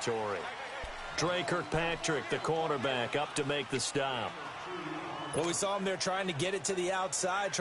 territory. Dre Kirkpatrick, the cornerback, up to make the stop. Well, we saw him there trying to get it to the outside,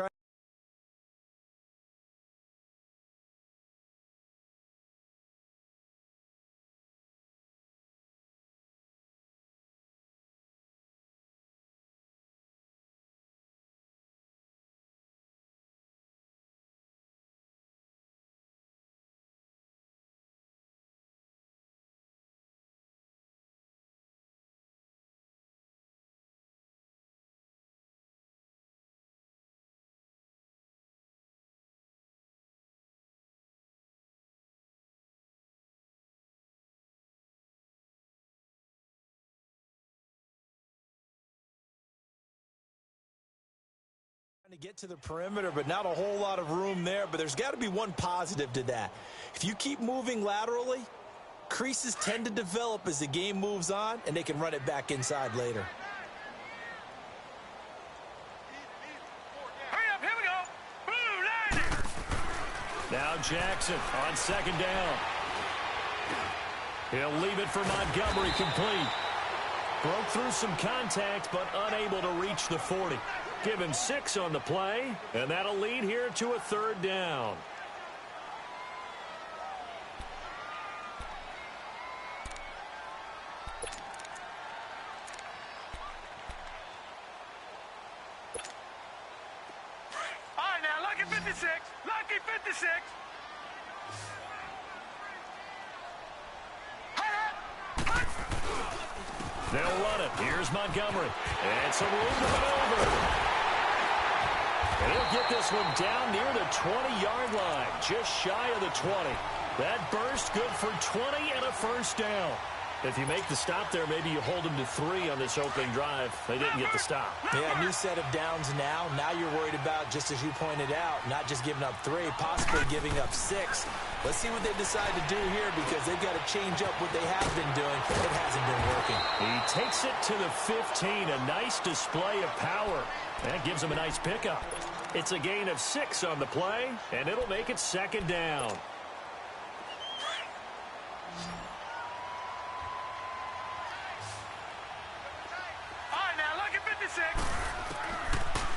to get to the perimeter, but not a whole lot of room there. But there's got to be one positive to that. If you keep moving laterally, creases tend to develop as the game moves on, and they can run it back inside later. Hurry up, here we go. Blue line. Now Jackson on second down. He'll leave it for Montgomery, complete. Broke through some contact, but unable to reach the 40. Give him 6 on the play, and that'll lead here to a 3rd down. All right, now, lucky 56. Lucky 56. They'll run it. Here's Montgomery. And some room to maneuver. And he'll get this one down near the 20-yard line, just shy of the 20. That burst good for 20 and a 1st down. If you make the stop there, maybe you hold them to 3 on this opening drive. They didn't get the stop. Yeah, new set of downs now. Now you're worried about, just as you pointed out, not just giving up 3, possibly giving up 6. Let's see what they decide to do here, because they've got to change up what they have been doing. It hasn't been working. He takes it to the 15. A nice display of power. That gives him a nice pickup. It's a gain of 6 on the play, and it'll make it 2nd down.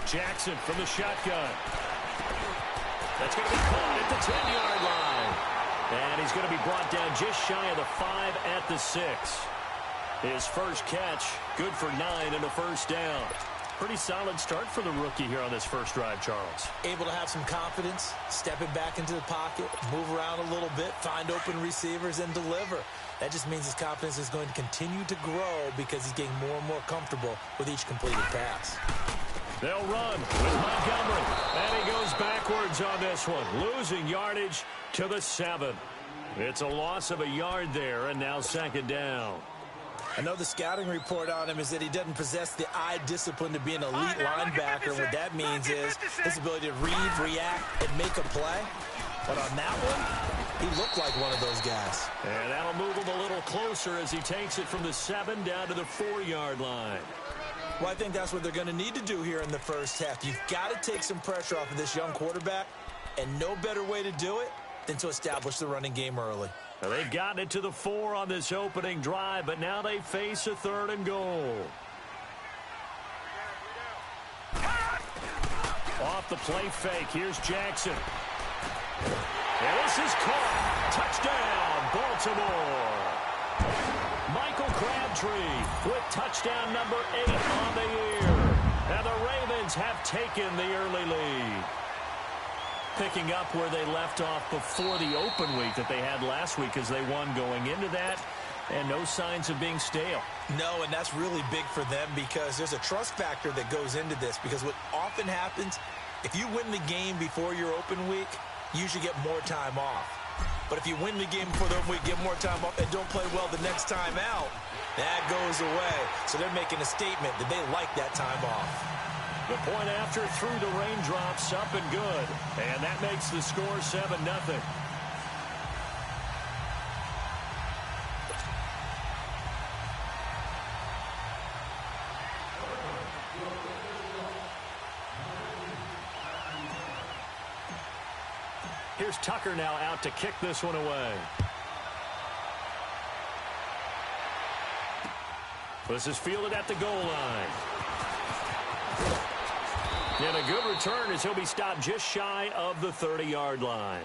Jackson from the shotgun. That's going to be caught at the 10-yard line. And he's going to be brought down just shy of the 5 at the 6. His first catch, good for 9 and a 1st down. Pretty solid start for the rookie here on this first drive, Charles. Able to have some confidence, stepping back into the pocket, move around a little bit, find open receivers, and deliver. That just means his confidence is going to continue to grow because he's getting more and more comfortable with each completed pass. They'll run with Montgomery, and he goes backwards on this one, losing yardage to the 7. It's a loss of a yard there, and now 2nd down. I know the scouting report on him is that he doesn't possess the eye discipline to be an elite linebacker. And what that means is his ability to read, react, and make a play. But on that one, he looked like one of those guys. And that'll move him a little closer as he takes it from the 7 down to the 4-yard line. Well, I think that's what they're going to need to do here in the first half. You've got to take some pressure off of this young quarterback, and no better way to do it than to establish the running game early. Well, they've gotten it to the 4 on this opening drive, but now they face a 3rd and goal. Off the play fake, here's Jackson. And this is caught. Touchdown, Baltimore. Michael Crabtree with touchdown number 8 on the year. And the Ravens have taken the early lead. Picking up where they left off before the open week that they had last week as they won going into that. And no signs of being stale. No, and that's really big for them because there's a trust factor that goes into this. Because what often happens, if you win the game before your open week, you usually get more time off. But if you win the game before the open week, get more time off, and don't play well the next time out, that goes away. So they're making a statement that they like that time off. The point after through the raindrops, up and good. And that makes the score 7-0. Here's Tucker now out to kick this one away. This is fielded at the goal line. And a good return as he'll be stopped just shy of the 30-yard line.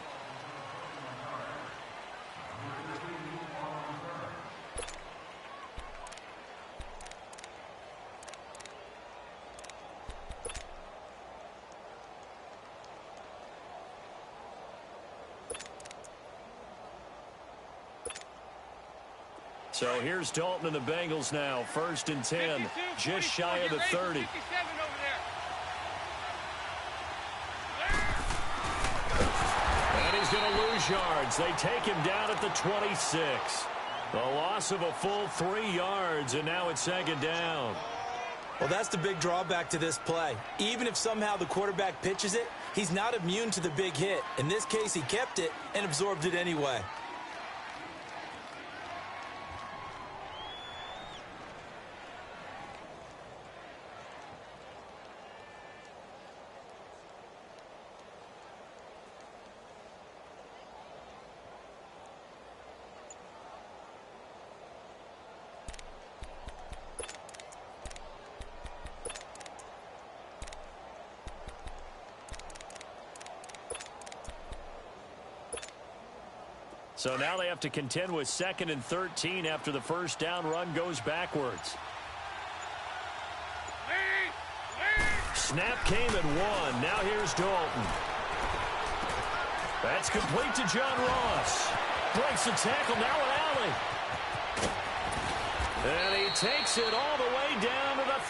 So here's Dalton and the Bengals now. 1st and 10, 52, just 44, shy of the 30. 57 over there. And he's going to lose yards. They take him down at the 26. A loss of a full 3 yards, and now it's 2nd down. Well, that's the big drawback to this play. Even if somehow the quarterback pitches it, he's not immune to the big hit. In this case, he kept it and absorbed it anyway. So now they have to contend with 2nd and 13 after the first down run goes backwards. Snap came at 1. Now here's Dalton. That's complete to John Ross. Breaks the tackle, now an alley. And he takes it all the way down to the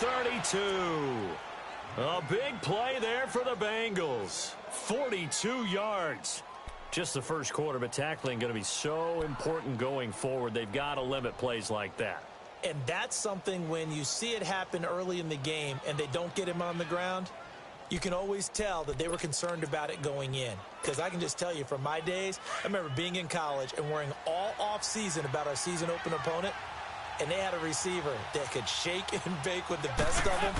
32. A big play there for the Bengals. 42 yards. Just the first quarter, but tackling going to be so important going forward. They've got to limit plays like that. And that's something when you see it happen early in the game and they don't get him on the ground, you can always tell that they were concerned about it going in. Because I can just tell you from my days, I remember being in college and worrying all off-season about our season open opponent, and they had a receiver that could shake and bake with the best of them.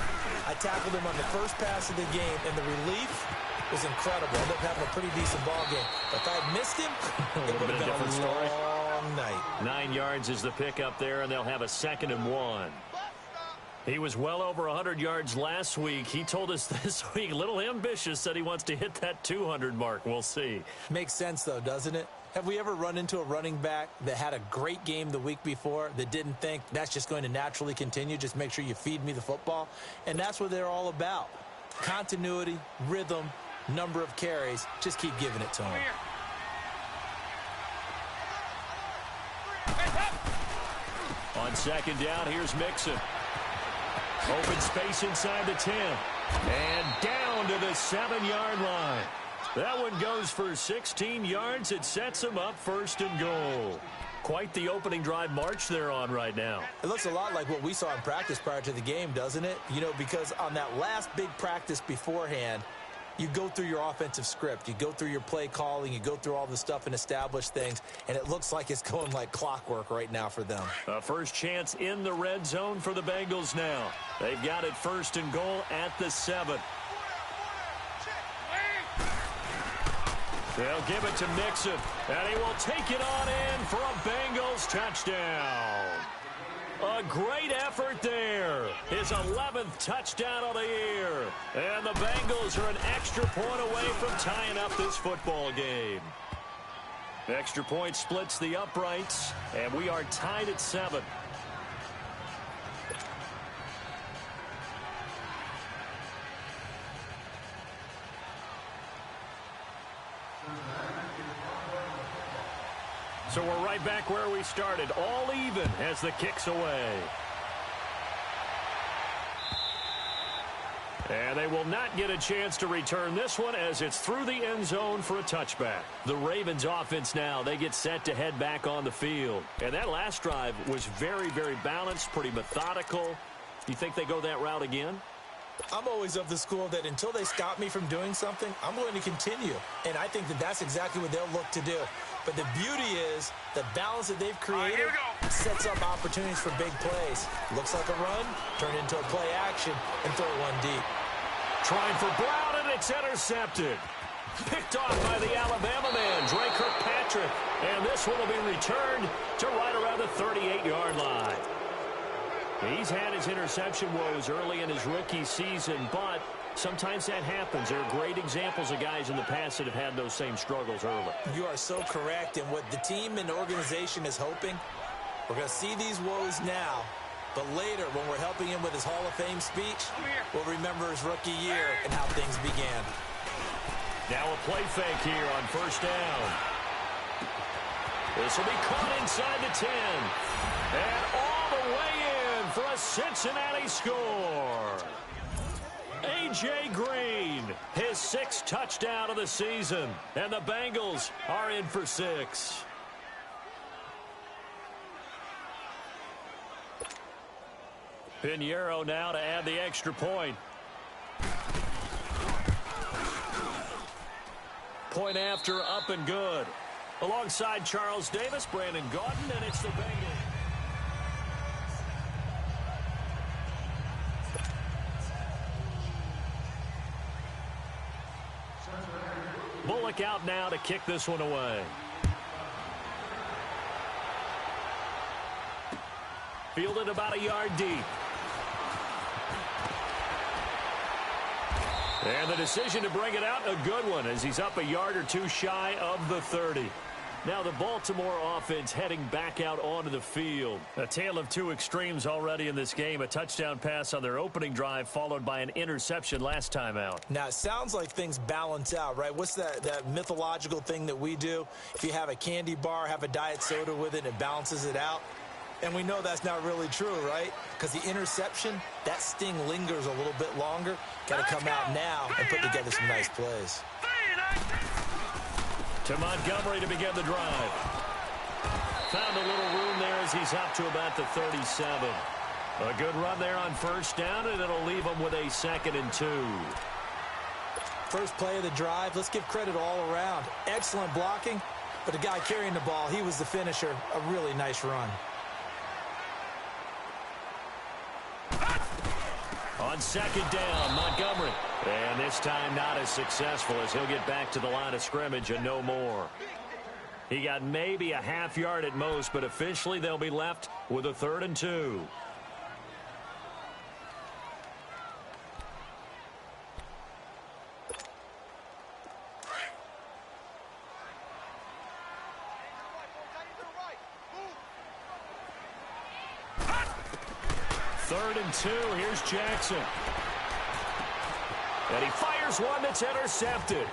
I tackled him on the first pass of the game, and the relief was incredible. Ended up having a pretty decent ball game. But if I had missed him, it would have been a different story. Long night. 9 yards is the pickup there, and they'll have a 2nd and 1. He was well over 100 yards last week. He told us this week, a little ambitious, said he wants to hit that 200 mark. We'll see. Makes sense, though, doesn't it? Have we ever run into a running back that had a great game the week before that didn't think that's just going to naturally continue? Just make sure you feed me the football. And that's what they're all about. Continuity, rhythm, number of carries. Just keep giving it to him. On 2nd down, here's Mixon. Open space inside the 10. And down to the 7-yard line. That one goes for 16 yards. It sets him up 1st and goal. Quite the opening drive march they're on right now. It looks a lot like what we saw in practice prior to the game, doesn't it? You know, because on that last big practice beforehand, you go through your offensive script. You go through your play calling. You go through all the stuff and establish things. And it looks like it's going like clockwork right now for them. A first chance in the red zone for the Bengals now. They've got it 1st and goal at the 7. They'll give it to Mixon, and he will take it on in for a Bengals touchdown. A great effort there. His 11th touchdown of the year. And the Bengals are an extra point away from tying up this football game. Extra point splits the uprights, and we are tied at 7. So we're right back where we started, all even as the kick's away. And they will not get a chance to return this one as it's through the end zone for a touchback. The Ravens offense now, they get set to head back on the field. And that last drive was very, very balanced, pretty methodical. Do you think they go that route again? I'm always of the school that until they stop me from doing something, I'm going to continue. And I think that that's exactly what they'll look to do. But the beauty is the balance that they've created sets up opportunities for big plays. Looks like a run, turn into a play action, and throw one deep. Trying for Brown, and it's intercepted. Picked off by the Alabama man, Drake Kirkpatrick. And this one will be returned to right around the 38-yard line. He's had his interception woes early in his rookie season, but sometimes that happens. There are great examples of guys in the past that have had those same struggles early. You are so correct. And what the team and the organization is hoping, we're going to see these woes now, but later when we're helping him with his Hall of Fame speech, we'll remember his rookie year and how things began. Now a play fake here on first down. This will be caught inside the 10. And all the way in for a Cincinnati score. A.J. Green, his 6th touchdown of the season. And the Bengals are in for 6. Pinheiro now to add the extra point. Point after, up and good. Alongside Charles Davis, Brandon Gaudin, and it's the Bengals. Bullock out now to kick this one away. Fielded about a yard deep. And the decision to bring it out, a good one, as he's up a yard or two shy of the 30. Now the Baltimore offense heading back out onto the field. A tale of two extremes already in this game. A touchdown pass on their opening drive, followed by an interception last time out. Now, it sounds like things balance out, right? What's that mythological thing that we do? If you have a candy bar, have a diet soda with it, it balances it out. And we know that's not really true, right? Because the interception, that sting lingers a little bit longer. Got to come out now and put together some nice plays. To Montgomery to begin the drive. Found a little room there as he's up to about the 37. A good run there on first down, and it'll leave him with a 2nd and 2. First play of the drive, let's give credit all around. Excellent blocking, but the guy carrying the ball, he was the finisher. A really nice run. On 2nd down, Montgomery. And this time not as successful as he'll get back to the line of scrimmage and no more. He got maybe a half yard at most, but officially they'll be left with a 3rd and 2. Third and 2. Here's Jackson. And he fires one that's intercepted.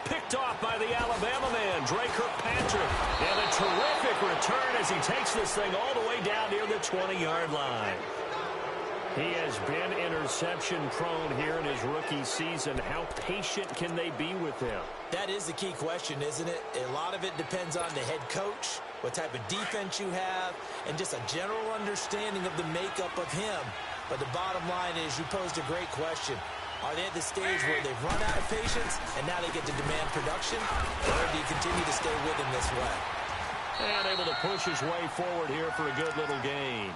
Picked off by the Alabama man, Dre Kirkpatrick. And a terrific return as he takes this thing all the way down near the 20-yard line. He has been interception-prone here in his rookie season. How patient can they be with him? That is the key question, isn't it? A lot of it depends on the head coach, what type of defense you have, and just a general understanding of the makeup of him. But the bottom line is, you posed a great question. Are they at the stage where they've run out of patience and now they get to demand production? Or do you continue to stay with him this way? And able to push his way forward here for a good little gain.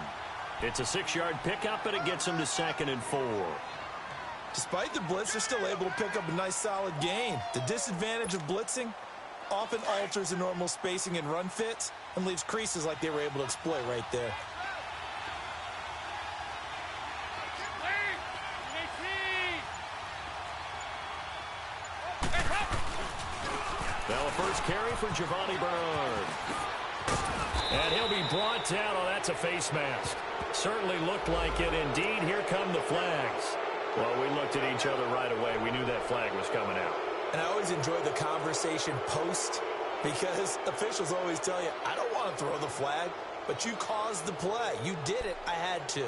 It's a 6-yard pickup, and it gets him to 2nd and 4. Despite the blitz, they're still able to pick up a nice solid gain. The disadvantage of blitzing often alters the normal spacing and run fits and leaves creases like they were able to exploit right there. Now a first carry for Giovanni Bernard. And he'll be brought down. Oh, that's a face mask. Certainly looked like it. Indeed, here come the flags. Well, we looked at each other right away. We knew that flag was coming out. And I always enjoy the conversation post, because officials always tell you, I don't want to throw the flag, but you caused the play. You did it. I had to.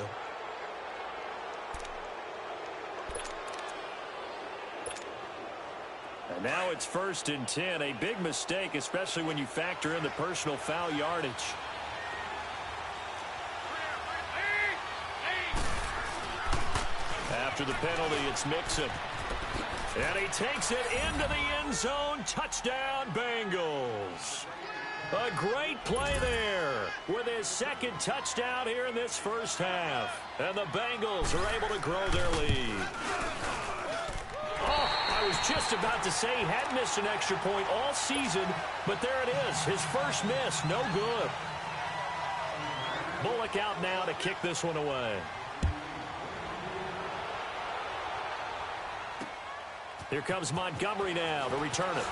And now it's 1st and 10. A big mistake, especially when you factor in the personal foul yardage. After the penalty, it's Mixon. And he takes it into the end zone. Touchdown, Bengals. A great play there with his 2nd touchdown here in this first half. And the Bengals are able to grow their lead. Oh, I was just about to say he had missed an extra point all season, but there it is. His first miss, no good. Bullock out now to kick this one away. Here comes Montgomery now to return it.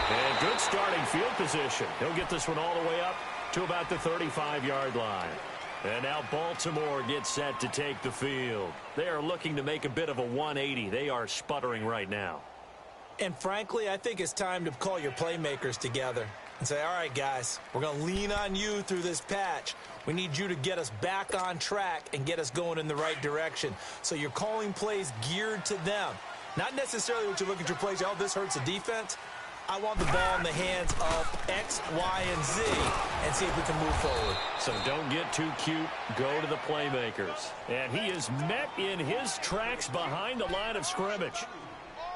And good starting field position. He'll get this one all the way up to about the 35-yard line. And now Baltimore gets set to take the field. They are looking to make a bit of a 180. They are sputtering right now. And frankly, I think it's time to call your playmakers together and say, all right, guys, we're going to lean on you through this patch. We need you to get us back on track and get us going in the right direction. So you're calling plays geared to them. Not necessarily what you look at your plays, oh, this hurts the defense. I want the ball in the hands of X, Y, and Z and see if we can move forward. So don't get too cute. Go to the playmakers. And he is met in his tracks behind the line of scrimmage.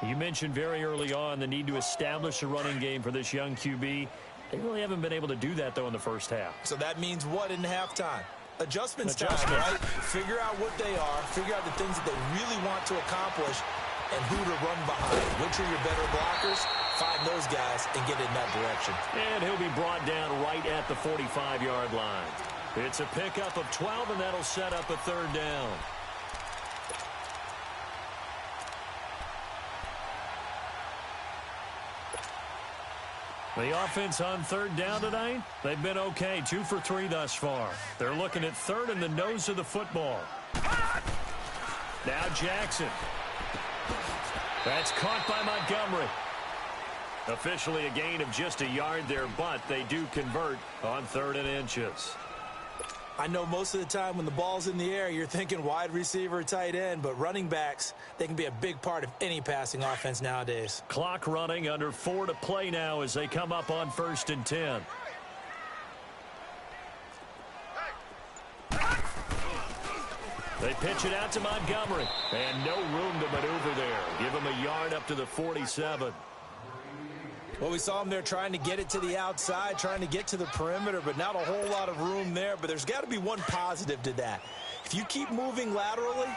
You mentioned very early on the need to establish a running game for this young QB. They really haven't been able to do that, though, in the first half. So that means what in halftime? Adjustments time, right? Figure out what they are. Figure out the things that they really want to accomplish and who to run behind. Which are your better blockers? Find those guys and get in that direction. And he'll be brought down right at the 45-yard line. It's a pickup of 12, and that'll set up a third down. The offense on third down tonight, they've been okay. 2 for 3 thus far. They're looking at third in the nose of the football. Now Jackson. That's caught by Montgomery. Officially a gain of just a yard there, but they do convert on 3rd and inches. I know most of the time when the ball's in the air, you're thinking wide receiver, tight end, but running backs, they can be a big part of any passing offense nowadays. Clock running, under 4 to play now as they come up on 1st and 10. They pitch it out to Montgomery, and no room to maneuver there. Give him a yard up to the 47. Well, we saw him there trying to get it to the outside, trying to get to the perimeter, but not a whole lot of room there. But there's got to be one positive to that. If you keep moving laterally,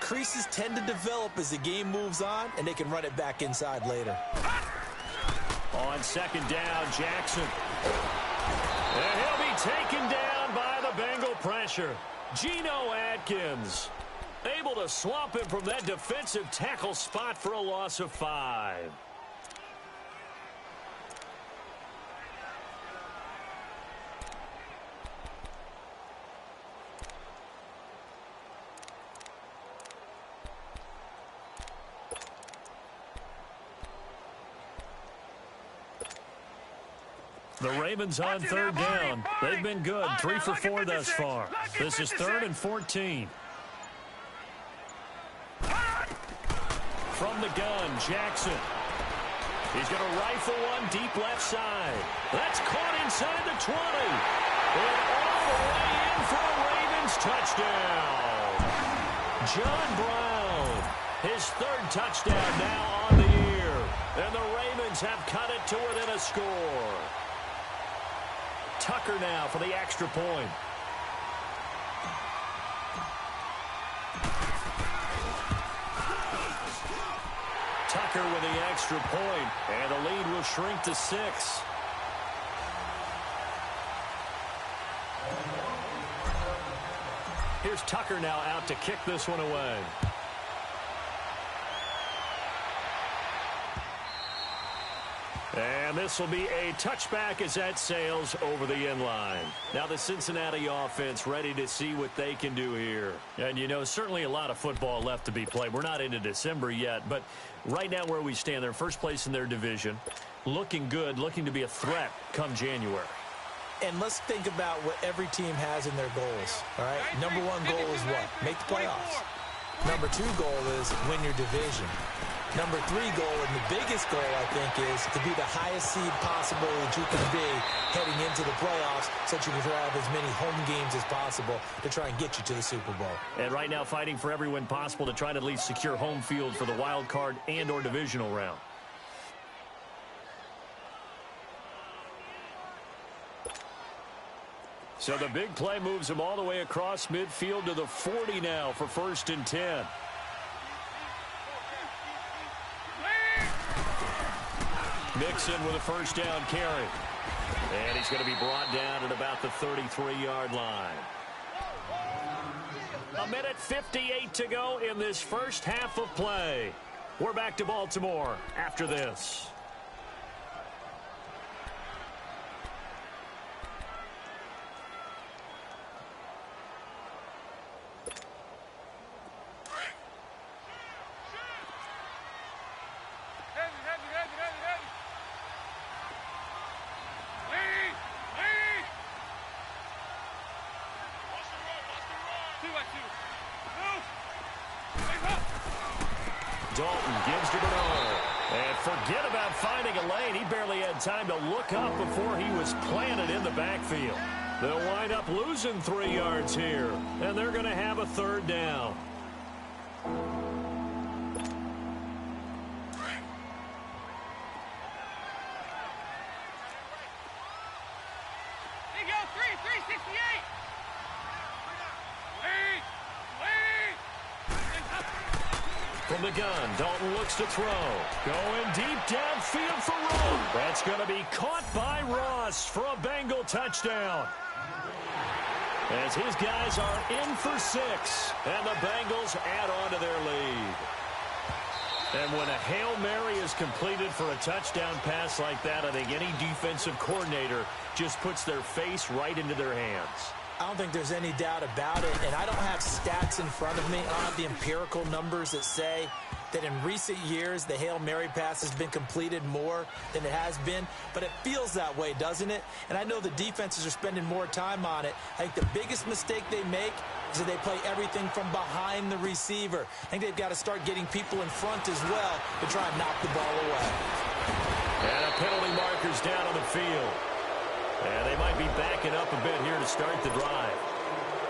creases tend to develop as the game moves on, and they can run it back inside later. On 2nd down, Jackson. And he'll be taken down by the Bengal pressure. Geno Atkins able to swamp him from that defensive tackle spot for a loss of 5. The Ravens on 3rd down. They've been good. 3 for 4 thus far. This is 3rd and 14. From the gun, Jackson. He's going to rifle one deep left side. That's caught inside the 20. And all the way in for a Ravens touchdown. John Brown, his 3rd touchdown now on the year. And the Ravens have cut it to within a score. Tucker now for the extra point. Tucker with the extra point, and the lead will shrink to 6. Here's Tucker now out to kick this one away. And this will be a touchback as that sails over the end line. Now the Cincinnati offense ready to see what they can do here. And, you know, certainly a lot of football left to be played. We're not into December yet, but right now where we stand, they're first place in their division. Looking good, looking to be a threat come January. And let's think about what every team has in their goals, all right? Number 1 goal is what? Make the playoffs. Number 2 goal is win your division. Number 3 goal, and the biggest goal, I think, is to be the highest seed possible that you can be heading into the playoffs so that you can have as many home games as possible to try and get you to the Super Bowl. And right now fighting for every win possible to try to at least secure home field for the wild card and or divisional round. So the big play moves him all the way across midfield to the 40 now for 1st and 10. Mixon with a 1st down carry. And he's going to be brought down at about the 33-yard line. 1:58 to go in this first half of play. We're back to Baltimore after this. Dalton gives to Bernard. And forget about finding a lane. He barely had time to look up before he was planted in the backfield. They'll wind up losing 3 yards here, and they're going to have a third down. There you go, 368. From the gun, Dalton looks to throw. Going deep downfield for Rowe. That's going to be caught by Ross for a Bengal touchdown. As his guys are in for 6, and the Bengals add on to their lead. And when a Hail Mary is completed for a touchdown pass like that, I think any defensive coordinator just puts their face right into their hands. I don't think there's any doubt about it, and I don't have stats in front of me. I don't have the empirical numbers that say that in recent years the Hail Mary pass has been completed more than it has been, but it feels that way, doesn't it? And I know the defenses are spending more time on it. I think the biggest mistake they make is that they play everything from behind the receiver. I think they've got to start getting people in front as well to try and knock the ball away. And a penalty marker's down on the field. And they might be backing up a bit here to start the drive.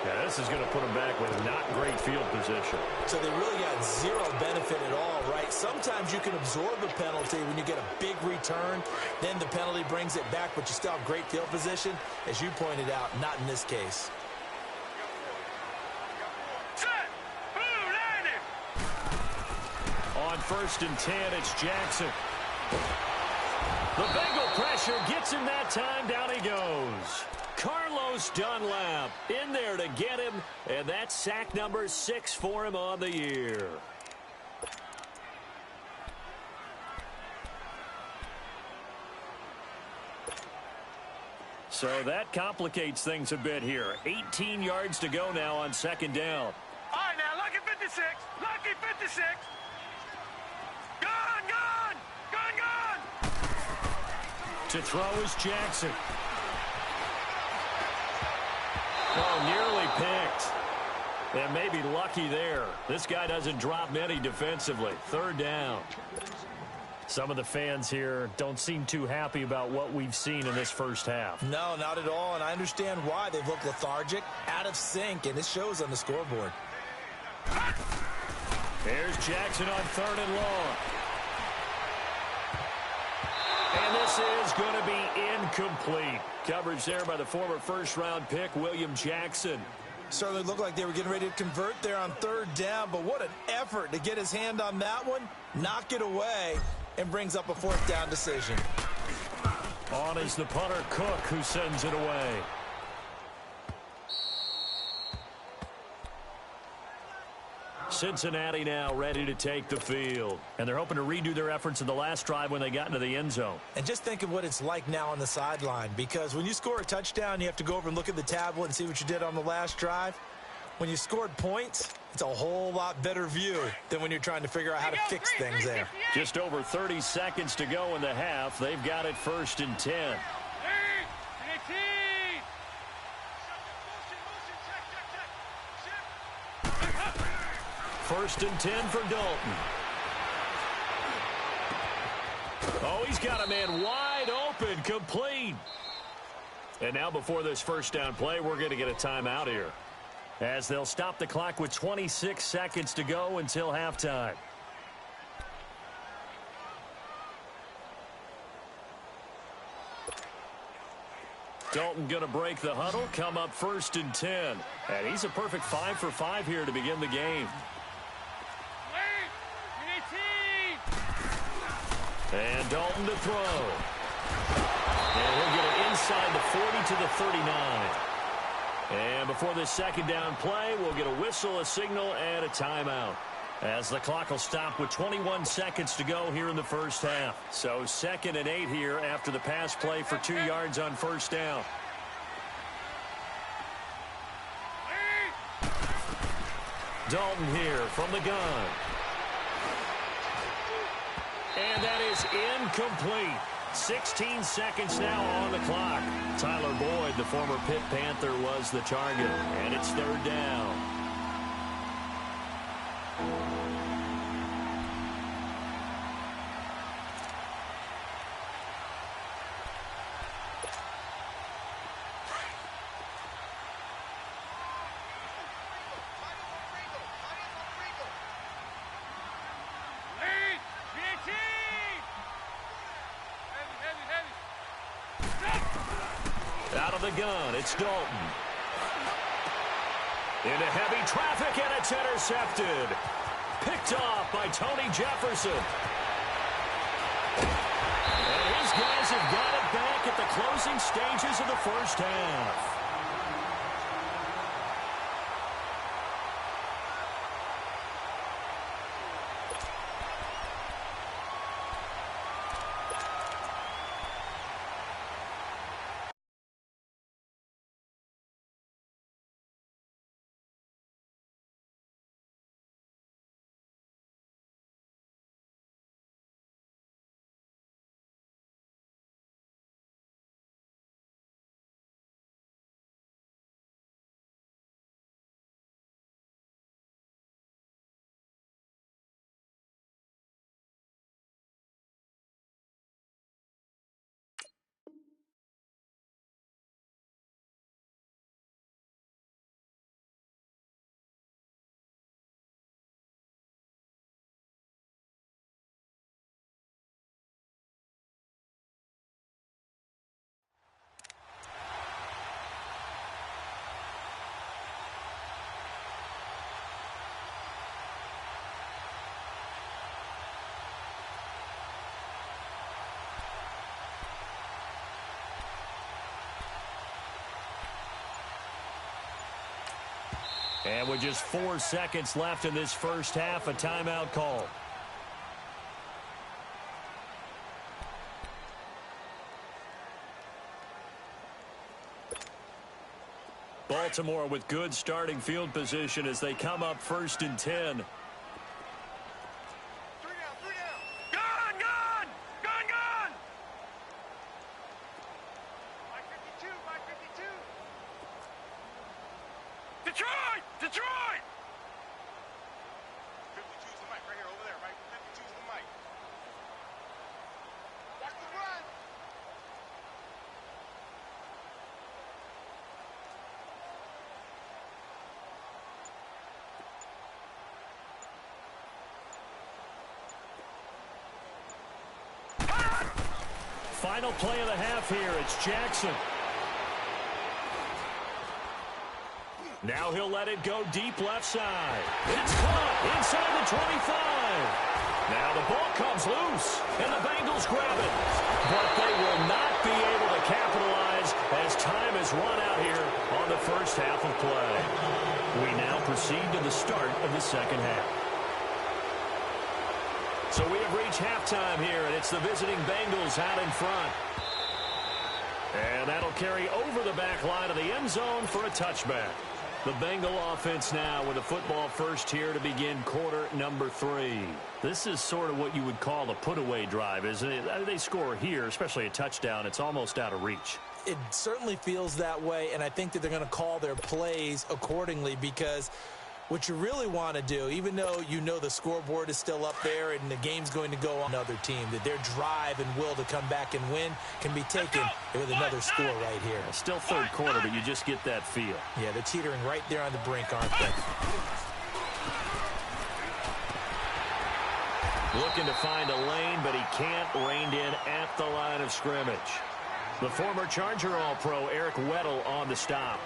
Yeah, this is going to put them back with not great field position. So they really got zero benefit at all, right? Sometimes you can absorb a penalty when you get a big return. Then the penalty brings it back, but you still have great field position. As you pointed out, not in this case. On 1st and 10, it's Jackson. The Bengal pressure gets him that time. Down he goes. Carlos Dunlap in there to get him, and that's sack number 6 for him on the year. So that complicates things a bit here. 18 yards to go now on 2nd down. All right, now, lucky 56. Lucky 56. Gone, gone. Gone, gone. To throw is Jackson. Oh, nearly picked. And maybe lucky there. This guy doesn't drop many defensively. 3rd down. Some of the fans here don't seem too happy about what we've seen in this first half. No, not at all, and I understand why. They've looked lethargic, out of sync, and it shows on the scoreboard. There's Jackson on 3rd and long. And this is going to be incomplete. Coverage there by the former first-round pick, William Jackson. Certainly looked like they were getting ready to convert there on 3rd down, but what an effort to get his hand on that one, knock it away, and brings up a 4th down decision. On is the punter, Cook, who sends it away. Cincinnati now ready to take the field. And they're hoping to redo their efforts in the last drive when they got into the end zone. And just think of what it's like now on the sideline, because when you score a touchdown, you have to go over and look at the tablet and see what you did on the last drive. When you scored points, it's a whole lot better view than when you're trying to figure out how to fix things there. Just over 30 seconds to go in the half. They've got it 1st and 10. 1st and 10 for Dalton. Oh, he's got a man wide open, complete. And now before this 1st down play, we're going to get a timeout here, as they'll stop the clock with 26 seconds to go until halftime. Dalton going to break the huddle, come up 1st and 10. And he's a perfect 5 for 5 here to begin the game. And Dalton to throw. And he'll get it inside the 40 to the 39. And before this second down play, we'll get a whistle, a signal, and a timeout, as the clock will stop with 21 seconds to go here in the first half. So 2nd and 8 here after the pass play for 2 yards on first down. Dalton here from the gun. And that is incomplete. 16 seconds now on the clock. Tyler Boyd, the former Pitt Panther, was the target. And it's 3rd down. Out of the gun, it's Dalton. Into heavy traffic, and it's intercepted. Picked off by Tony Jefferson. And his guys have got it back at the closing stages of the first half. And with just 4 seconds left in this first half, a timeout call. Baltimore with good starting field position as they come up 1st and 10. Detroit! 52's the mic right here, over there, right? 52's the mic. Watch the run! Final play of the half here. It's Jackson. Now he'll let it go deep left side. It's caught inside the 25. Now the ball comes loose, and the Bengals grab it. But they will not be able to capitalize as time has run out here on the first half of play. We now proceed to the start of the second half. So we have reached halftime here, and it's the visiting Bengals out in front. And that'll carry over the back line of the end zone for a touchback. The Bengal offense now with a football first here to begin quarter number 3. This is sort of what you would call a put-away drive, isn't it? They score here, especially a touchdown. It's almost out of reach. It certainly feels that way, and I think that they're going to call their plays accordingly, because what you really want to do, even though you know the scoreboard is still up there and the game's going to go on another team, that their drive and will to come back and win can be taken with another score right here. Still third quarter, but you just get that feel. Yeah, they're teetering right there on the brink, aren't they? Looking to find a lane, but he can't. Reined in at the line of scrimmage. The former Charger All-Pro Eric Weddle on the stop.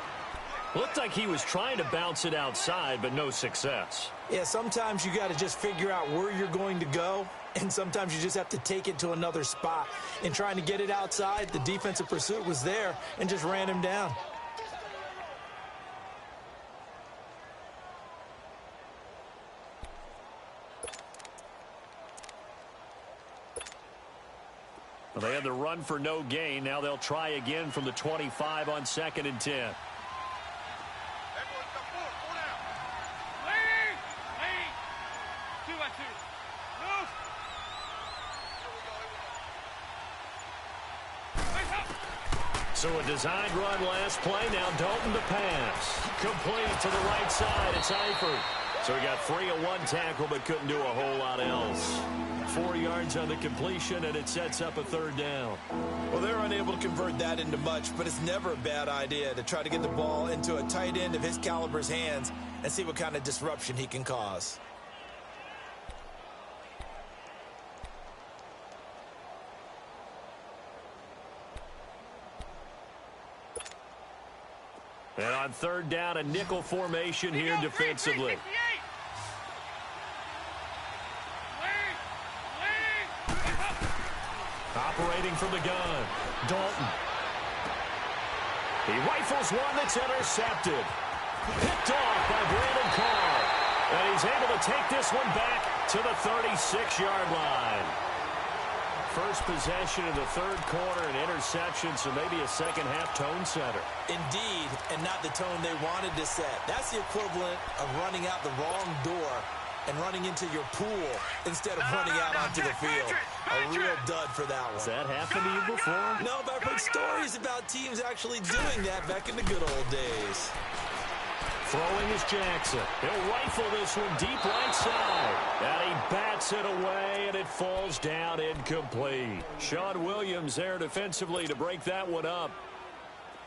Looked like he was trying to bounce it outside, but no success. Yeah, sometimes you got to just figure out where you're going to go, and sometimes you just have to take it to another spot. In trying to get it outside, the defensive pursuit was there and just ran him down. Well, they had the run for no gain. Now they'll try again from the 25 on 2nd and 10. So a designed run last play. Now Dalton to pass. Complete to the right side. It's Eifert. So he got free of one tackle but couldn't do a whole lot else. 4 yards on the completion, and it sets up a 3rd down. Well, they're unable to convert that into much, but it's never a bad idea to try to get the ball into a tight end of his caliber's hands and see what kind of disruption he can cause. And on 3rd down, a nickel formation here defensively. Operating from the gun, Dalton. He rifles one that's intercepted. Picked off by Brandon Carr. And he's able to take this one back to the 36-yard line. First possession in the 3rd quarter, an interception, so maybe a second-half tone setter. Indeed, and not the tone they wanted to set. That's the equivalent of running out the wrong door and running into your pool instead of running out onto the field. A real dud for that one. Has that happened to you before? No, but I've heard stories about teams actually doing that back in the good old days. Throwing is Jackson. He'll rifle this one deep right side. And he bats it away, and it falls down incomplete. Sean Williams there defensively to break that one up.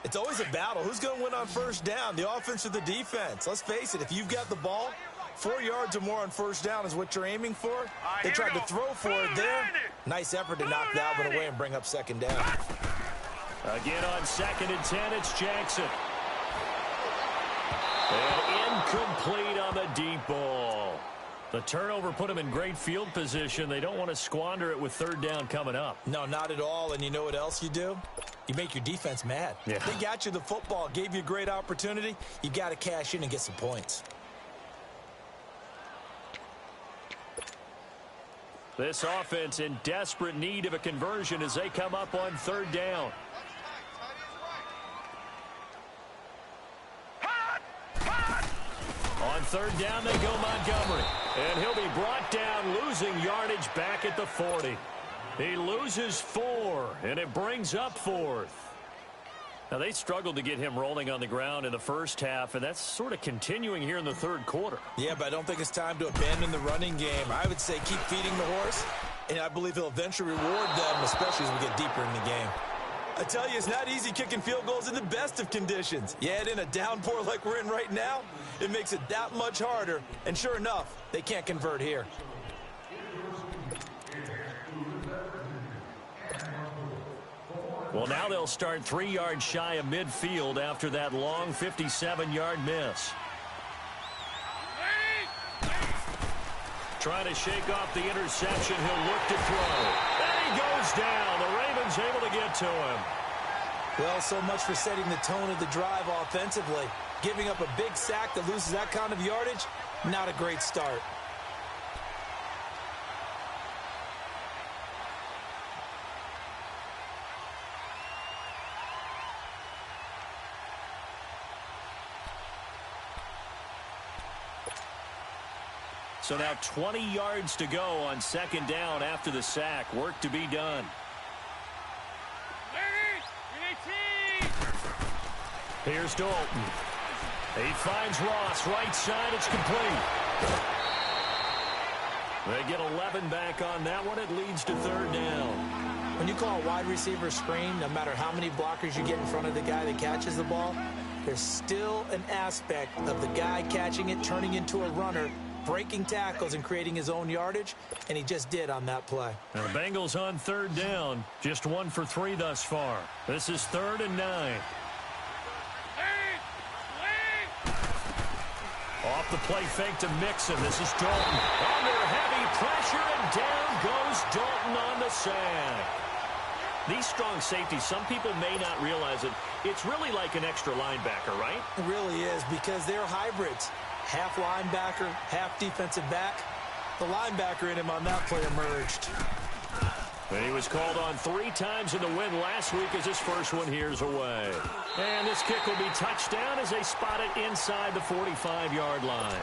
It's always a battle. Who's going to win on 1st down, the offense or the defense? Let's face it, if you've got the ball, 4 yards or more on 1st down is what you're aiming for. They tried to throw for it there. Nice effort to knock that one away and bring up 2nd down. Again on 2nd and 10, it's Jackson. And incomplete on the deep ball. The turnover put them in great field position. They don't want to squander it with 3rd down coming up. No, not at all. And you know what else you do? You make your defense mad. Yeah. They got you the football, gave you a great opportunity. You got to cash in and get some points. This offense in desperate need of a conversion as they come up on 3rd down. On 3rd down, they go Montgomery. And he'll be brought down, losing yardage back at the 40. He loses 4, and it brings up 4th. Now, they struggled to get him rolling on the ground in the 1st half, and that's sort of continuing here in the 3rd quarter. Yeah, but I don't think it's time to abandon the running game. I would say keep feeding the horse, and I believe he'll eventually reward them, especially as we get deeper in the game. I tell you, it's not easy kicking field goals in the best of conditions. Yet in a downpour like we're in right now, it makes it that much harder. And sure enough, they can't convert here. Well, now they'll start 3 yards shy of midfield after that long 57-yard miss. Trying to shake off the interception. He'll look to throw. And he goes down. The Ravens able to get to him. Well, so much for setting the tone of the drive offensively. Giving up a big sack that loses that kind of yardage, not a great start. So now 20 yards to go on 2nd down after the sack. Work to be done. Here's Dalton. He finds Ross. Right side. It's complete. They get 11 back on that one. It leads to 3rd down. When you call a wide receiver screen, no matter how many blockers you get in front of the guy that catches the ball, there's still an aspect of the guy catching it, turning into a runner, breaking tackles and creating his own yardage, and he just did on that play. Now the Bengals on 3rd down. Just 1 for 3 thus far. This is 3rd and 9. Off the play fake to Mixon. This is Dalton. Under heavy pressure, and down goes Dalton on the sack. These strong safeties, some people may not realize it. It's really like an extra linebacker, right? It really is, because they're hybrids. Half linebacker, half defensive back. The linebacker in him on that play emerged. And he was called on 3 times in the win last week as his first one here's away. And this kick will be touchdown as they spot it inside the 45-yard line.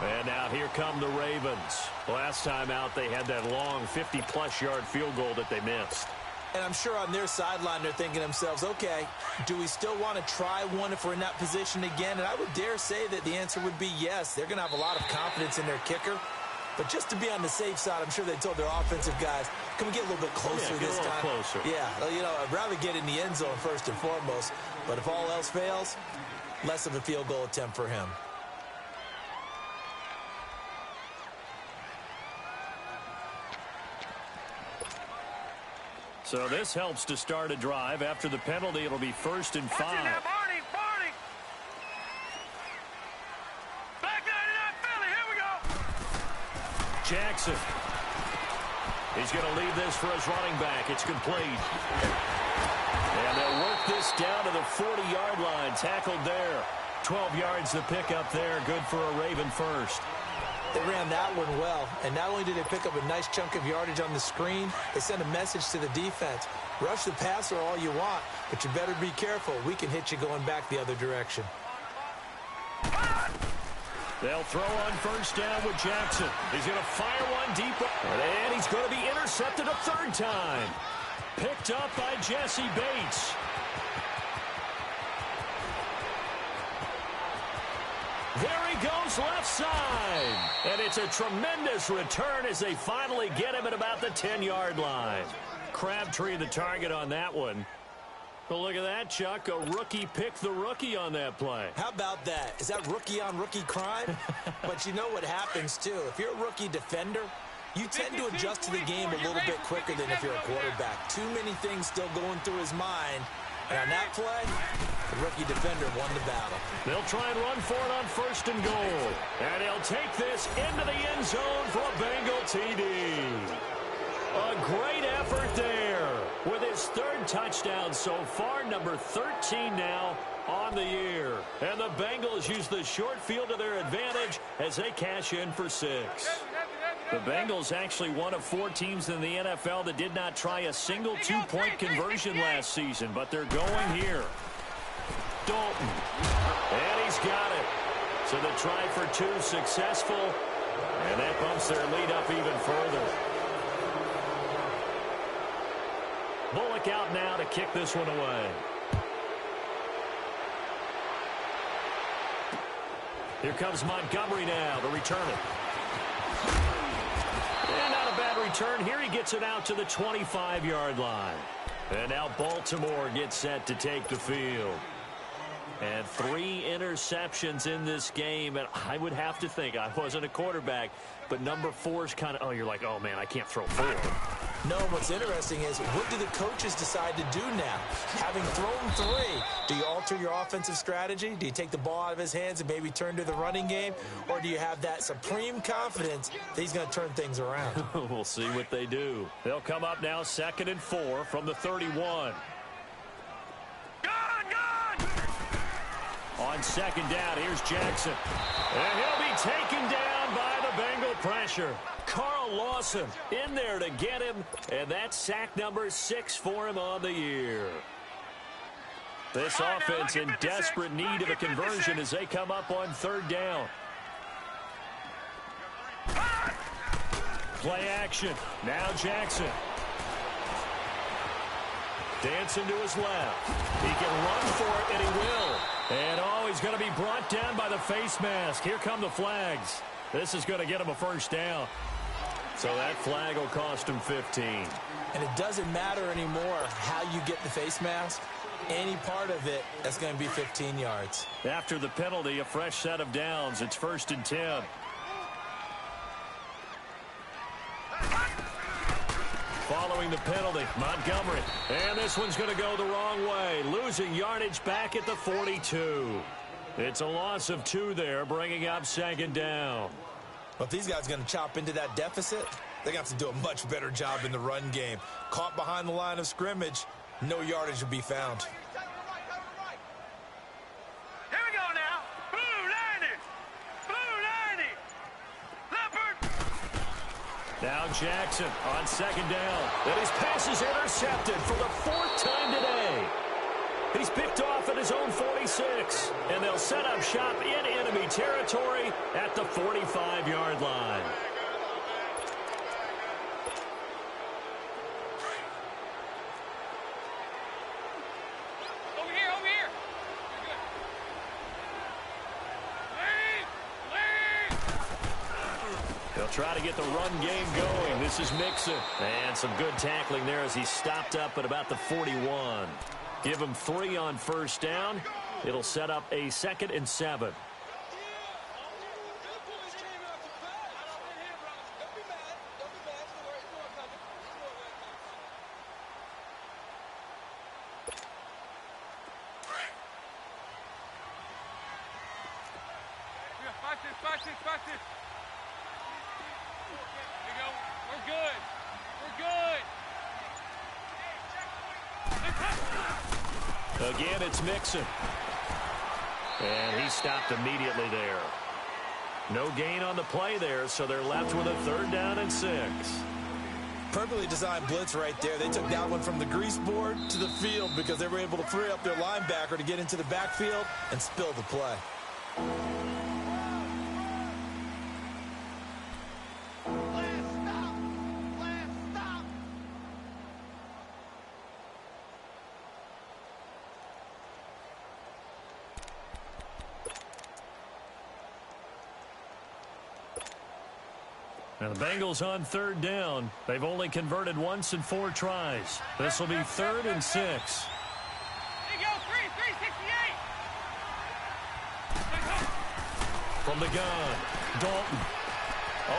And now here come the Ravens. Last time out, they had that long 50-plus yard field goal that they missed. And I'm sure on their sideline they're thinking to themselves, okay, do we still want to try one if we're in that position again? And I would dare say that the answer would be yes. They're going to have a lot of confidence in their kicker. But just to be on the safe side, I'm sure they told their offensive guys, can we get a little bit closer this time? Closer. Yeah, you know, I'd rather get in the end zone first and foremost. But if all else fails, less of a field goal attempt for him. So this helps to start a drive. After the penalty, it'll be 1st and 5. Barney! Back 99 Philly, here we go! Jackson. He's going to leave this for his running back. It's complete. And they'll work this down to the 40-yard line. Tackled there. 12 yards to pick up there. Good for a Raven first. They ran that one well, and not only did they pick up a nice chunk of yardage on the screen, they sent a message to the defense. Rush the passer all you want, but you better be careful. We can hit you going back the other direction. They'll throw on 1st down with Jackson. He's going to fire one deep, and he's going to be intercepted a 3rd time. Picked up by Jesse Bates. There he goes left side. And it's a tremendous return as they finally get him at about the 10-yard line. Crabtree the target on that one. Well, look at that, Chuck. A rookie picked the rookie on that play. How about that? Is that rookie-on-rookie crime? But you know what happens, too. If you're a rookie defender, you tend to adjust to the game a little bit quicker than if you're a quarterback. Too many things still going through his mind. And on that play, the rookie defender won the battle. They'll try and run for it on 1st and goal. And he'll take this into the end zone for a Bengal TD. A great effort there with his 3rd touchdown so far, number 13 now on the year. And the Bengals use the short field to their advantage as they cash in for 6. The Bengals actually one of 4 teams in the NFL that did not try a single 2-point conversion last season, but they're going here. Dalton. And he's got it. So the try for 2 successful, and that bumps their lead up even further. Bullock out now to kick this one away. Here comes Montgomery now to return it. And not a bad return. Here he gets it out to the 25-yard line. And now Baltimore gets set to take the field. And 3 interceptions in this game. And I would have to think, I wasn't a quarterback, but number 4 is kind of, oh, you're like, oh, man, I can't throw 4. No, what's interesting is, what do the coaches decide to do now? Having thrown 3, do you alter your offensive strategy? Do you take the ball out of his hands and maybe turn to the running game? Or do you have that supreme confidence that he's going to turn things around? We'll see what they do. They'll come up now 2nd and 4 from the 31. On 2nd down, here's Jackson. And he'll be taken down by the Bengal pressure. Carl Lawson in there to get him, and that's sack number 6 for him on the year. This offense in desperate need of a conversion as they come up on 3rd down. Play action. Now Jackson. Dancing to his left. He can run for it, and he will. And, oh, he's going to be brought down by the face mask. Here come the flags. This is going to get him a 1st down. So that flag will cost him 15. And it doesn't matter anymore how you get the face mask. Any part of it, that's going to be 15 yards. After the penalty, a fresh set of downs. It's 1st and 10. Following the penalty, Montgomery. And this one's going to go the wrong way. Losing yardage back at the 42. It's a loss of 2 there, bringing up 2nd down. Well, if these guys are going to chop into that deficit, they got to do a much better job in the run game. Caught behind the line of scrimmage, no yardage will be found. Here we go now. Blue 90. Blue 90. Leopard. Now Jackson on 2nd down. And his pass is intercepted for the 4th time today. He's picked off at his own 46. And they'll set up shop in enemy territory at the 45-yard line. Over here, over here. Lead. They'll try to get the run game going. This is Mixon. And some good tackling there as he stopped up at about the 41. Give him 3 on 1st down. It'll set up a 2nd and 7. Watch this. Here we go. We're good. Again, it's Mixon. And he stopped immediately there. No gain on the play there, so they're left with a 3rd down and 6. Perfectly designed blitz right there. They took that one from the grease board to the field because they were able to free up their linebacker to get into the backfield and spill the play. And the Bengals on 3rd down. They've only converted once in 4 tries. This will be 3rd and 6. Here you go. 368. From the gun, Dalton.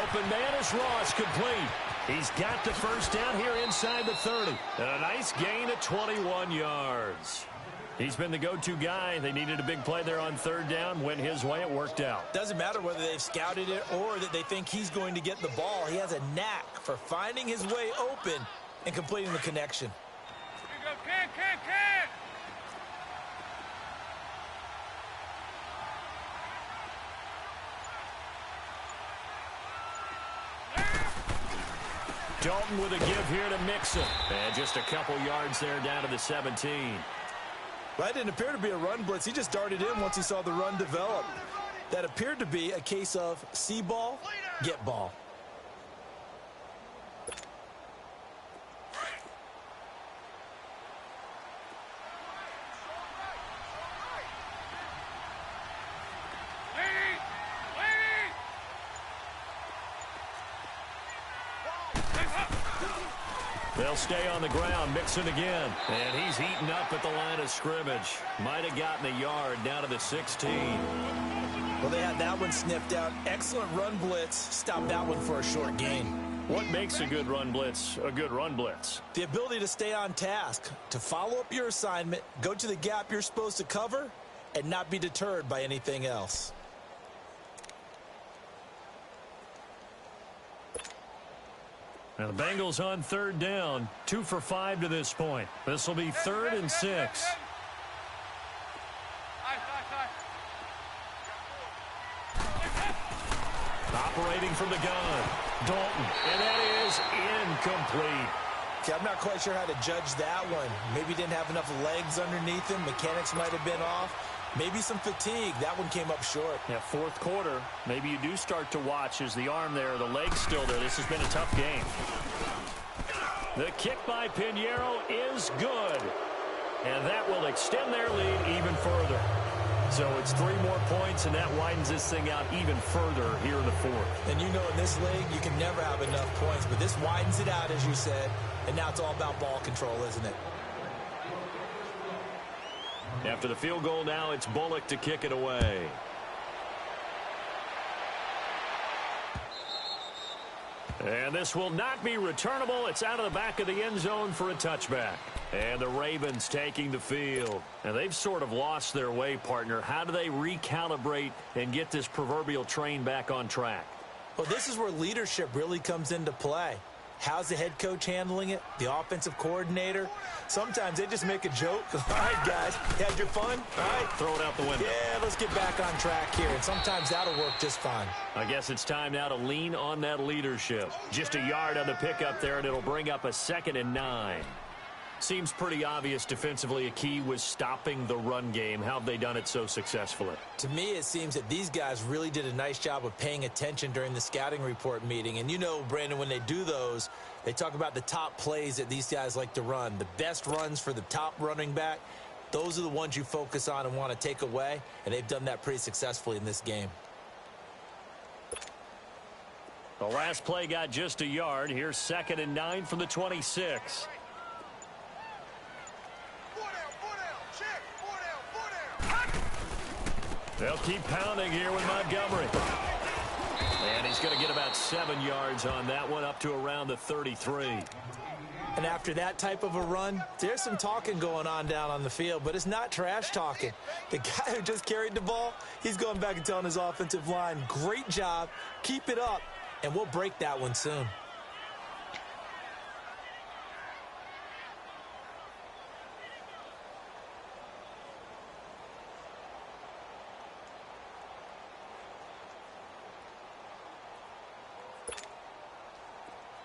Open man is Ross, complete. He's got the 1st down here inside the 30. And a nice gain of 21 yards. He's been the go-to guy. They needed a big play there on 3rd down. Went his way. It worked out. Doesn't matter whether they've scouted it or that they think he's going to get the ball. He has a knack for finding his way open and completing the connection. Here you go. Can. Dalton with a give here to Mixon. And just a couple yards there down to the 17. Well, that didn't appear to be a run blitz. He just darted in once he saw the run develop. That appeared to be a case of see ball, get ball. They'll stay on the ground. Mixon again. And he's heating up at the line of scrimmage. Might have gotten a yard down to the 16. Well, they had that one sniffed out. Excellent run blitz. Stopped that one for a short gain. What makes a good run blitz a good run blitz? The ability to stay on task, to follow up your assignment, go to the gap you're supposed to cover, and not be deterred by anything else. Now the Bengals on 3rd down. 2 for 5 to this point. This will be 3rd and 6. Operating from the gun. Dalton. And that is incomplete. Okay, I'm not quite sure how to judge that one. Maybe didn't have enough legs underneath him. Mechanics might have been off. Maybe some fatigue. That one came up short. Yeah, 4th quarter. Maybe you do start to watch as the arm there, the leg's still there. This has been a tough game. The kick by Pinheiro is good. And that will extend their lead even further. So it's 3 more points, and that widens this thing out even further here in the 4th. And you know in this league, you can never have enough points. But this widens it out, as you said. And now it's all about ball control, isn't it? After the field goal now, it's Bullock to kick it away. And this will not be returnable. It's out of the back of the end zone for a touchback. And the Ravens taking the field. And they've sort of lost their way, partner. How do they recalibrate and get this proverbial train back on track? Well, this is where leadership really comes into play. How's the head coach handling it? The offensive coordinator? Sometimes they just make a joke. All right, guys, you had your fun? All right. Throw it out the window. Yeah, let's get back on track here. And sometimes that'll work just fine. I guess it's time now to lean on that leadership. Just a yard on the pickup there, and it'll bring up a 2nd and 9. Seems pretty obvious defensively a key was stopping the run game. How have they done it so successfully? To me, it seems that these guys really did a nice job of paying attention during the scouting report meeting. And you know, Brandon, when they do those, they talk about the top plays that these guys like to run. The best runs for the top running back, those are the ones you focus on and want to take away. And they've done that pretty successfully in this game. The last play got just a yard. Here's 2nd and 9 from the 26. They'll keep pounding here with Montgomery. And he's going to get about 7 yards on that one, up to around the 33. And after that type of a run, there's some talking going on down on the field, but it's not trash talking. The guy who just carried the ball, he's going back and telling his offensive line, great job, keep it up, and we'll break that one soon.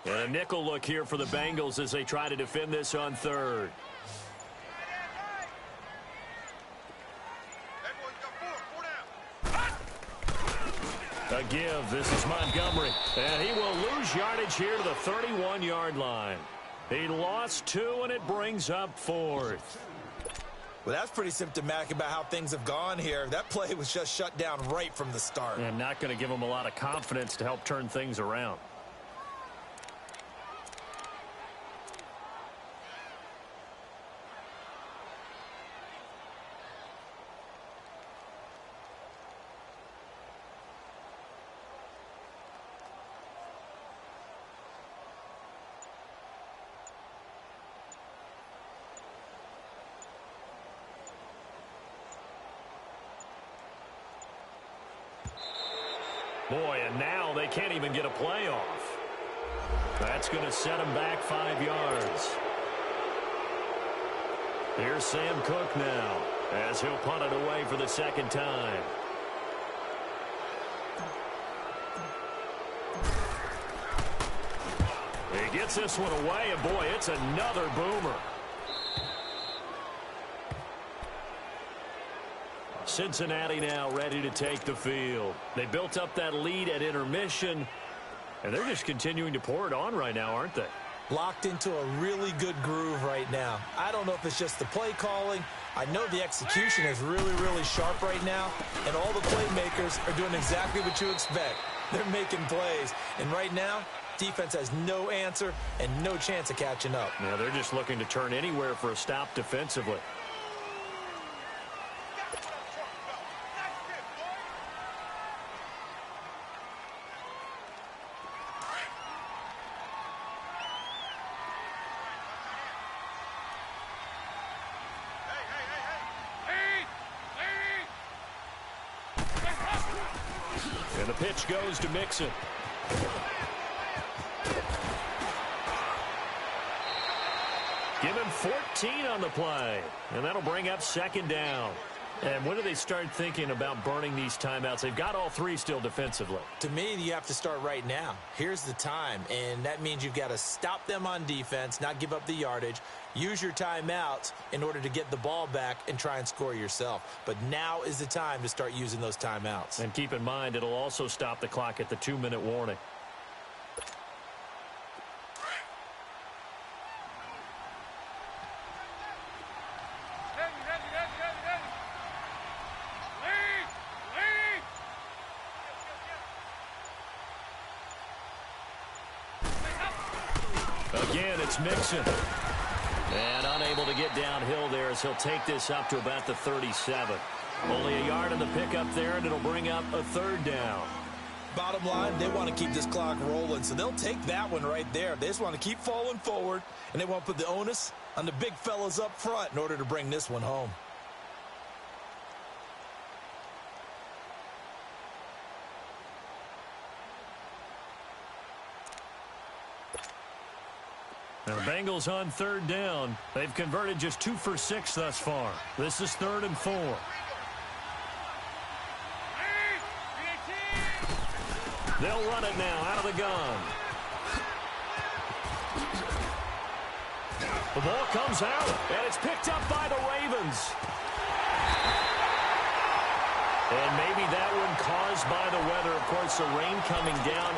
And a nickel look here for the Bengals as they try to defend this on 3rd. A give. This is Montgomery. And he will lose yardage here to the 31-yard line. He lost 2, and it brings up 4th. Well, that's pretty symptomatic about how things have gone here. That play was just shut down right from the start. And not going to give him a lot of confidence to help turn things around. Boy, and now they can't even get a play off. That's going to set them back 5 yards. Here's Sam Cook now as he'll punt it away for the 2nd time. He gets this one away, and boy, it's another boomer. Cincinnati now ready to take the field. They built up that lead at intermission, and they're just continuing to pour it on right now, aren't they? Locked into a really good groove right now. I don't know if it's just the play calling. I know the execution is really, really sharp right now, and all the playmakers are doing exactly what you expect. They're making plays, and right now, defense has no answer and no chance of catching up. Yeah, they're just looking to turn anywhere for a stop defensively. And the pitch goes to Mixon. Give him 14 on the play, and that'll bring up 2nd down. And when do they start thinking about burning these timeouts? They've got all 3 still defensively. To me, you have to start right now. Here's the time, and that means you've got to stop them on defense, not give up the yardage, use your timeouts in order to get the ball back and try and score yourself. But now is the time to start using those timeouts. And keep in mind, it'll also stop the clock at the 2-minute warning. Again, it's Mixon. And unable to get downhill there as he'll take this up to about the 37. Only a yard in the pickup there, and it'll bring up a 3rd down. Bottom line, they want to keep this clock rolling, so they'll take that one right there. They just want to keep falling forward, and they want to put the onus on the big fellas up front in order to bring this one home. The Bengals on third down. They've converted just 2 for 6 thus far. This is 3rd and 4. They'll run it now out of the gun. The ball comes out, and it's picked up by the Ravens. And maybe that one caused by the weather. Of course, the rain coming down.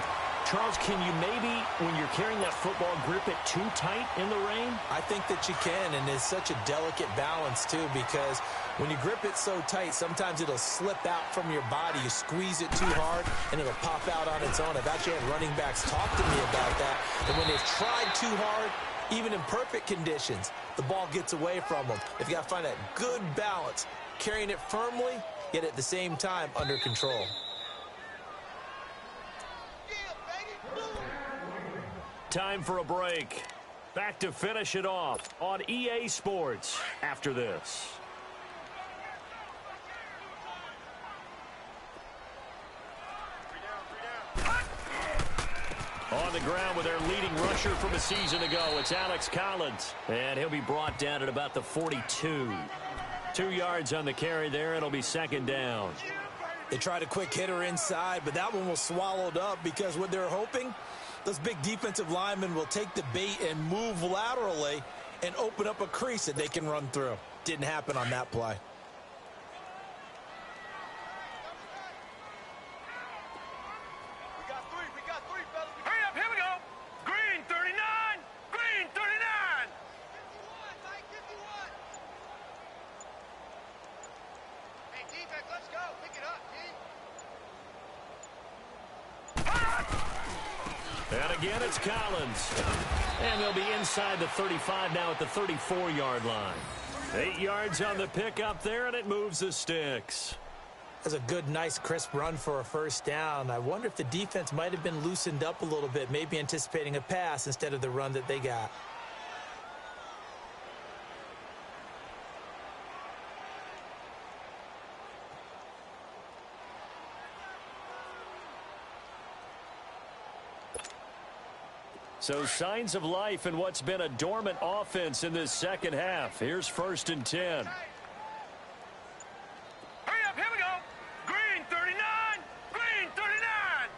Charles, can you maybe, when you're carrying that football, grip it too tight in the rain? I think that you can, and it's such a delicate balance, too, because when you grip it so tight, sometimes it'll slip out from your body. You squeeze it too hard, and it'll pop out on its own. I've actually had running backs talk to me about that, and when they've tried too hard, even in perfect conditions, the ball gets away from them. They've got to find that good balance, carrying it firmly, yet at the same time under control. Time for a break. Back to finish it off on EA Sports after this. On the ground with their leading rusher from a season ago, it's Alex Collins. And he'll be brought down at about the 42. 2 yards on the carry there. It'll be 2nd down. They tried a quick hitter inside, but that one was swallowed up because what they're hoping, those big defensive linemen will take the bait and move laterally and open up a crease that they can run through. Didn't happen on that play. We got three, fellas. Hurry up, here we go. Green 39, green 39. 51, Mike, 51. Hey, defense, let's go. Pick it up, D. And again, it's Collins. And they'll be inside the 35 now at the 34-yard line. 8 yards on the pickup there, and it moves the sticks. That's a good, nice, crisp run for a first down. I wonder if the defense might have been loosened up a little bit, maybe anticipating a pass instead of the run that they got. So signs of life in what's been a dormant offense in this second half. Here's 1st and 10. Hurry up, here we go. Green 39, green 39.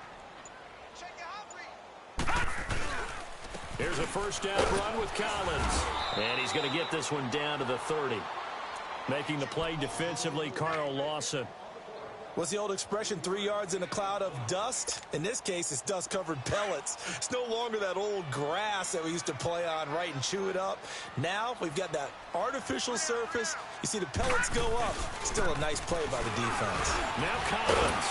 Check it out, Here's a first down run with Collins. And he's going to get this one down to the 30. Making the play defensively, Carl Lawson. What's the old expression, 3 yards in a cloud of dust? In this case, it's dust-covered pellets. It's no longer that old grass that we used to play on, right, and chew it up. Now we've got that artificial surface. You see the pellets go up. Still a nice play by the defense. Now Collins.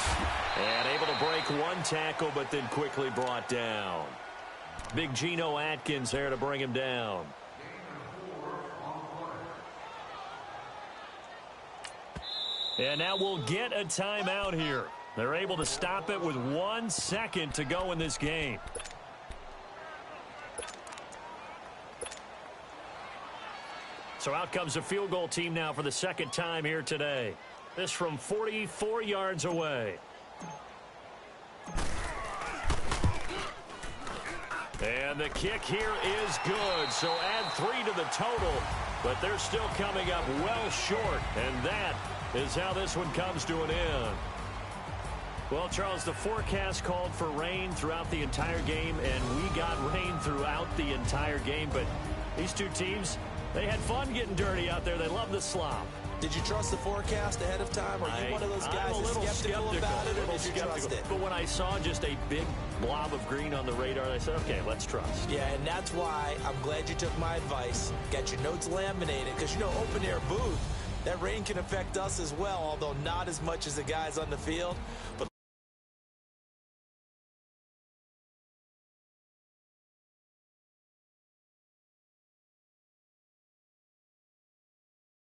And able to break one tackle, but then quickly brought down. Big Geno Atkins there to bring him down. And now we'll get a timeout here. They're able to stop it with 1 second to go in this game. So out comes the field goal team now for the second time here today. This from 44 yards away. And the kick here is good. So add 3 to the total. But they're still coming up well short. And that is how this one comes to an end. Well, Charles, the forecast called for rain throughout the entire game, and we got rain throughout the entire game. But these two teams, they had fun getting dirty out there. They love the slop. Did you trust the forecast ahead of time? Are you one of those guys that's skeptical about it, or did you trust it? But when I saw just a big blob of green on the radar, I said, okay, let's trust. Yeah, and that's why I'm glad you took my advice. Got your notes laminated, because, you know, open-air booth, that rain can affect us as well, although not as much as the guys on the field. But